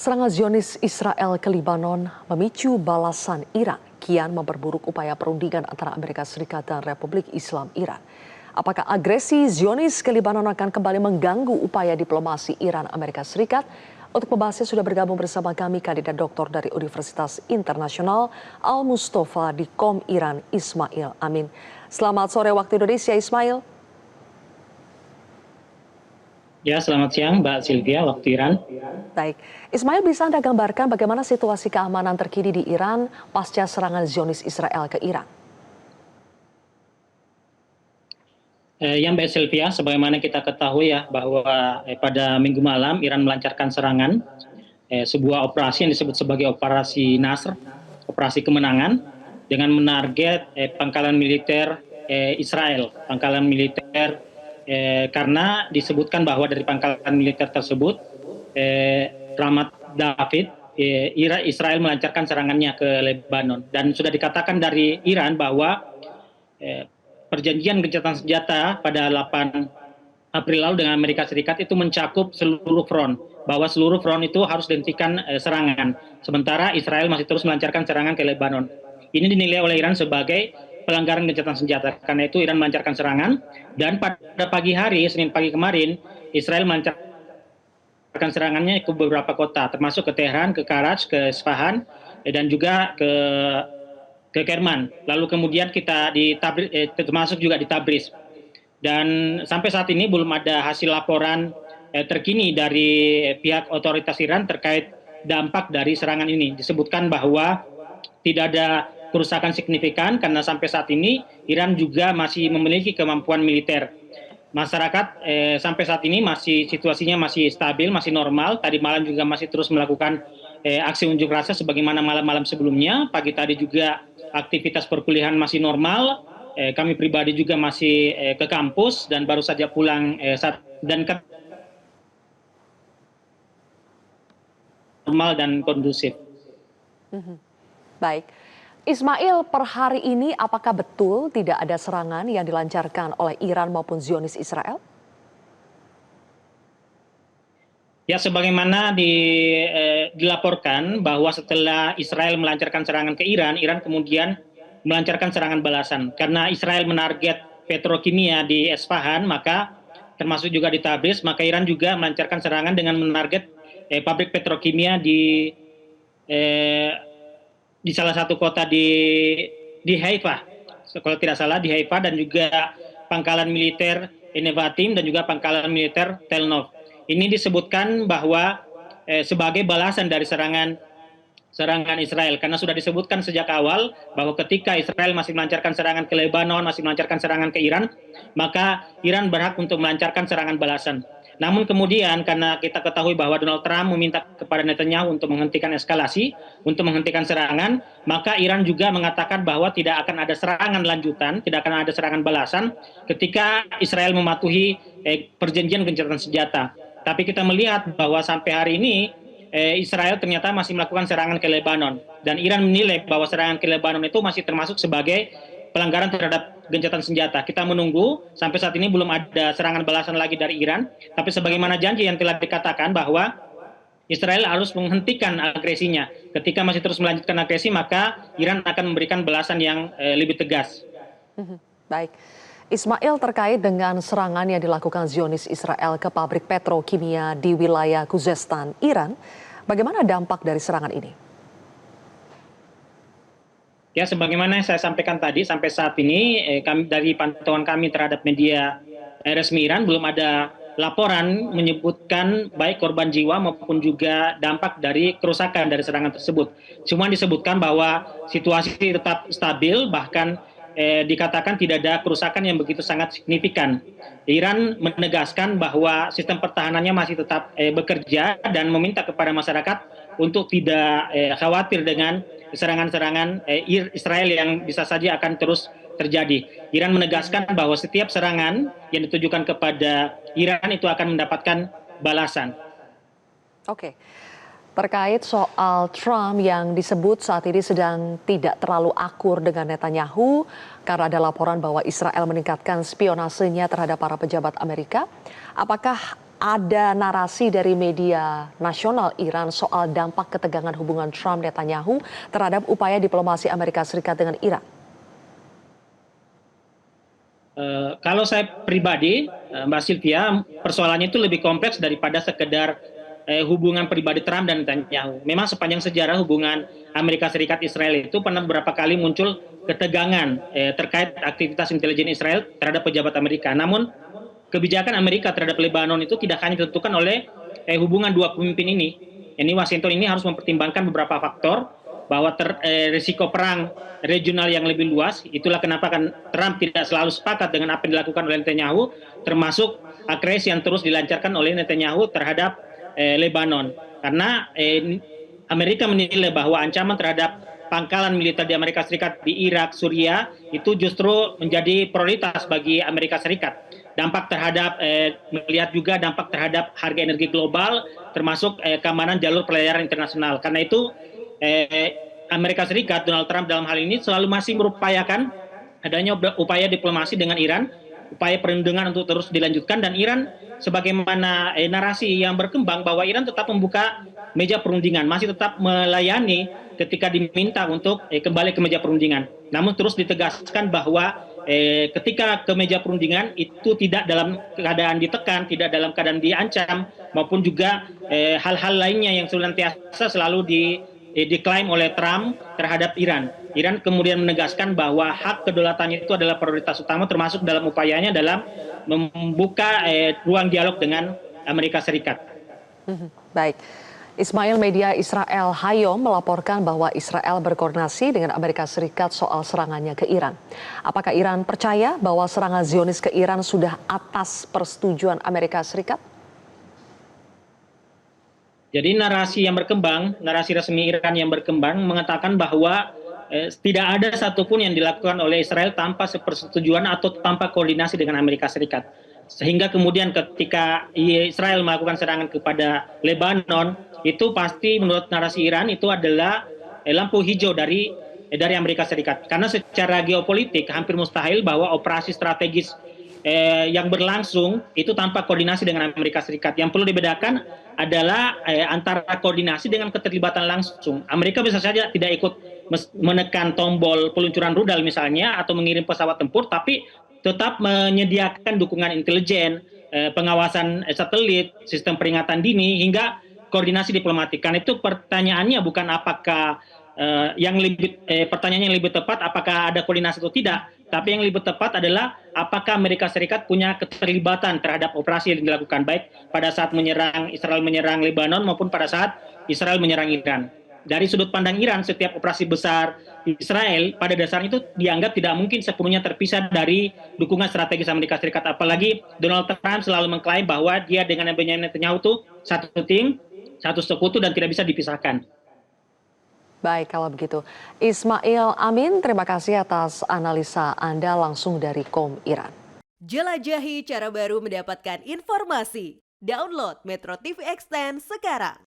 Serangan Zionis Israel ke Lebanon memicu balasan Iran kian memperburuk upaya perundingan antara Amerika Serikat dan Republik Islam Iran. Apakah agresi Zionis ke Lebanon akan kembali mengganggu upaya diplomasi Iran Amerika Serikat? Untuk membahasnya sudah bergabung bersama kami kandidat doktor dari Universitas Internasional Al-Mustafa di Kom Iran, Ismail Amin. Selamat sore waktu Indonesia, Ismail. Ya, selamat siang Mbak Sylvia, waktu Iran. Baik, Ismail, bisa Anda gambarkan bagaimana situasi keamanan terkini di Iran pasca serangan Zionis Israel ke Iran? Ya Mbak Sylvia, sebagaimana kita ketahui ya bahwa pada minggu malam Iran melancarkan serangan, sebuah operasi yang disebut sebagai Operasi Nasr, Operasi Kemenangan, dengan menarget pangkalan militer Israel, pangkalan militer karena disebutkan bahwa dari pangkalan militer tersebut Ramat David, Israel melancarkan serangannya ke Lebanon, dan sudah dikatakan dari Iran bahwa perjanjian gencatan senjata pada 8 April lalu dengan Amerika Serikat itu mencakup seluruh front, bahwa seluruh front itu harus dihentikan serangan, sementara Israel masih terus melancarkan serangan ke Lebanon. Ini dinilai oleh Iran sebagai pelanggaran gencatan senjata, karena itu Iran melancarkan serangan, dan pada pagi hari, Senin pagi kemarin, Israel melancarkan serangannya ke beberapa kota, termasuk ke Tehran, ke Karaj, ke Isfahan, dan juga ke Kerman. Lalu kemudian kita termasuk juga di Tabriz. Dan sampai saat ini belum ada hasil laporan terkini dari pihak otoritas Iran terkait dampak dari serangan ini. Disebutkan bahwa tidak ada kerusakan signifikan karena sampai saat ini Iran juga masih memiliki kemampuan militer. Masyarakat sampai saat ini situasinya masih stabil, masih normal. Tadi malam juga masih terus melakukan aksi unjuk rasa sebagaimana malam-malam sebelumnya. Pagi tadi juga aktivitas perkuliahan masih normal. Kami pribadi juga masih ke kampus dan baru saja pulang normal dan kondusif. Baik, Ismail, per hari ini apakah betul tidak ada serangan yang dilancarkan oleh Iran maupun Zionis Israel? Ya, sebagaimana dilaporkan bahwa setelah Israel melancarkan serangan ke Iran, Iran kemudian melancarkan serangan balasan. Karena Israel menarget petrokimia di Isfahan, maka termasuk juga di Tabriz, maka Iran juga melancarkan serangan dengan menarget pabrik petrokimia di salah satu kota di Haifa, kalau tidak salah di Haifa, dan juga pangkalan militer Nevatim dan juga pangkalan militer Tel Nov. Ini disebutkan bahwa sebagai balasan dari serangan Israel, karena sudah disebutkan sejak awal bahwa ketika Israel masih melancarkan serangan ke Lebanon, masih melancarkan serangan ke Iran, maka Iran berhak untuk melancarkan serangan balasan. Namun kemudian karena kita ketahui bahwa Donald Trump meminta kepada Netanyahu untuk menghentikan eskalasi, untuk menghentikan serangan, maka Iran juga mengatakan bahwa tidak akan ada serangan lanjutan, tidak akan ada serangan balasan ketika Israel mematuhi perjanjian gencatan senjata. Tapi kita melihat bahwa sampai hari ini Israel ternyata masih melakukan serangan ke Lebanon, dan Iran menilai bahwa serangan ke Lebanon itu masih termasuk sebagai pelanggaran terhadap gencatan senjata. Kita menunggu, sampai saat ini belum ada serangan balasan lagi dari Iran, tapi sebagaimana janji yang telah dikatakan bahwa Israel harus menghentikan agresinya. Ketika masih terus melanjutkan agresi, maka Iran akan memberikan balasan yang lebih tegas. Baik. Ismail, terkait dengan serangan yang dilakukan Zionis Israel ke pabrik petrokimia di wilayah Khuzestan, Iran, bagaimana dampak dari serangan ini? Ya, sebagaimana saya sampaikan tadi, sampai saat ini dari pantauan kami terhadap media resmi Iran belum ada laporan menyebutkan baik korban jiwa maupun juga dampak dari kerusakan dari serangan tersebut. Cuma disebutkan bahwa situasi tetap stabil, bahkan dikatakan tidak ada kerusakan yang begitu sangat signifikan. Iran menegaskan bahwa sistem pertahanannya masih tetap bekerja dan meminta kepada masyarakat untuk tidak khawatir dengan serangan-serangan Israel yang bisa saja akan terus terjadi. Iran menegaskan bahwa setiap serangan yang ditujukan kepada Iran itu akan mendapatkan balasan. Oke. Terkait soal Trump yang disebut saat ini sedang tidak terlalu akur dengan Netanyahu karena ada laporan bahwa Israel meningkatkan spionasenya terhadap para pejabat Amerika. Apakah ada narasi dari media nasional Iran soal dampak ketegangan hubungan Trump-Netanyahu terhadap upaya diplomasi Amerika Serikat dengan Iran. Kalau saya pribadi, Mbak Sylvia, persoalannya itu lebih kompleks daripada sekedar hubungan pribadi Trump dan Netanyahu. Memang sepanjang sejarah hubungan Amerika Serikat Israel itu pernah beberapa kali muncul ketegangan terkait aktivitas intelijen Israel terhadap pejabat Amerika. Namun kebijakan Amerika terhadap Lebanon itu tidak hanya ditentukan oleh hubungan dua pemimpin ini. Ini Washington ini harus mempertimbangkan beberapa faktor bahwa risiko perang regional yang lebih luas. Itulah kenapa kan Trump tidak selalu sepakat dengan apa yang dilakukan oleh Netanyahu, termasuk agresi yang terus dilancarkan oleh Netanyahu terhadap Lebanon. Karena Amerika menilai bahwa ancaman terhadap pangkalan militer di Amerika Serikat di Irak, Suriah itu justru menjadi prioritas bagi Amerika Serikat. Dampak terhadap melihat juga dampak terhadap harga energi global, termasuk keamanan jalur pelayaran internasional. Karena itu Amerika Serikat, Donald Trump dalam hal ini selalu masih merupayakan adanya upaya diplomasi dengan Iran, upaya perlindungan untuk terus dilanjutkan, dan Iran sebagaimana narasi yang berkembang bahwa Iran tetap membuka meja perundingan, masih tetap melayani ketika diminta untuk kembali ke meja perundingan. Namun terus ditegaskan bahwa ketika ke meja perundingan itu tidak dalam keadaan ditekan, tidak dalam keadaan diancam, maupun juga hal-hal lainnya yang senantiasa selalu diklaim oleh Trump terhadap Iran. Iran kemudian menegaskan bahwa hak kedaulatannya itu adalah prioritas utama, termasuk dalam upayanya dalam membuka ruang dialog dengan Amerika Serikat. Baik. Ismail, media Israel Hayom melaporkan bahwa Israel berkoordinasi dengan Amerika Serikat soal serangannya ke Iran. Apakah Iran percaya bahwa serangan Zionis ke Iran sudah atas persetujuan Amerika Serikat? Jadi narasi yang berkembang, narasi resmi Iran yang berkembang mengatakan bahwa tidak ada satupun yang dilakukan oleh Israel tanpa persetujuan atau tanpa koordinasi dengan Amerika Serikat. Sehingga kemudian ketika Israel melakukan serangan kepada Lebanon, itu pasti menurut narasi Iran itu adalah lampu hijau dari Amerika Serikat. Karena secara geopolitik hampir mustahil bahwa operasi strategis yang berlangsung itu tanpa koordinasi dengan Amerika Serikat. Yang perlu dibedakan adalah antara koordinasi dengan keterlibatan langsung. Amerika bisa saja tidak ikut menekan tombol peluncuran rudal misalnya atau mengirim pesawat tempur, tapi tetap menyediakan dukungan intelijen, pengawasan satelit, sistem peringatan dini, hingga koordinasi diplomatik. Karena itu pertanyaannya bukan apakah pertanyaannya yang lebih tepat apakah ada koordinasi atau tidak, tapi yang lebih tepat adalah apakah Amerika Serikat punya keterlibatan terhadap operasi yang dilakukan, baik pada saat Israel menyerang Lebanon maupun pada saat Israel menyerang Iran. Dari sudut pandang Iran, setiap operasi besar Israel pada dasarnya itu dianggap tidak mungkin sepenuhnya terpisah dari dukungan strategis Amerika Serikat. Apalagi Donald Trump selalu mengklaim bahwa dia dengan Benjamin Netanyahu itu satu tim, satu sekutu dan tidak bisa dipisahkan. Baik, kalau begitu. Ismail Amin, terima kasih atas analisa Anda langsung dari KOM Iran. Jelajahi cara baru mendapatkan informasi. Download Metro TV Extend sekarang.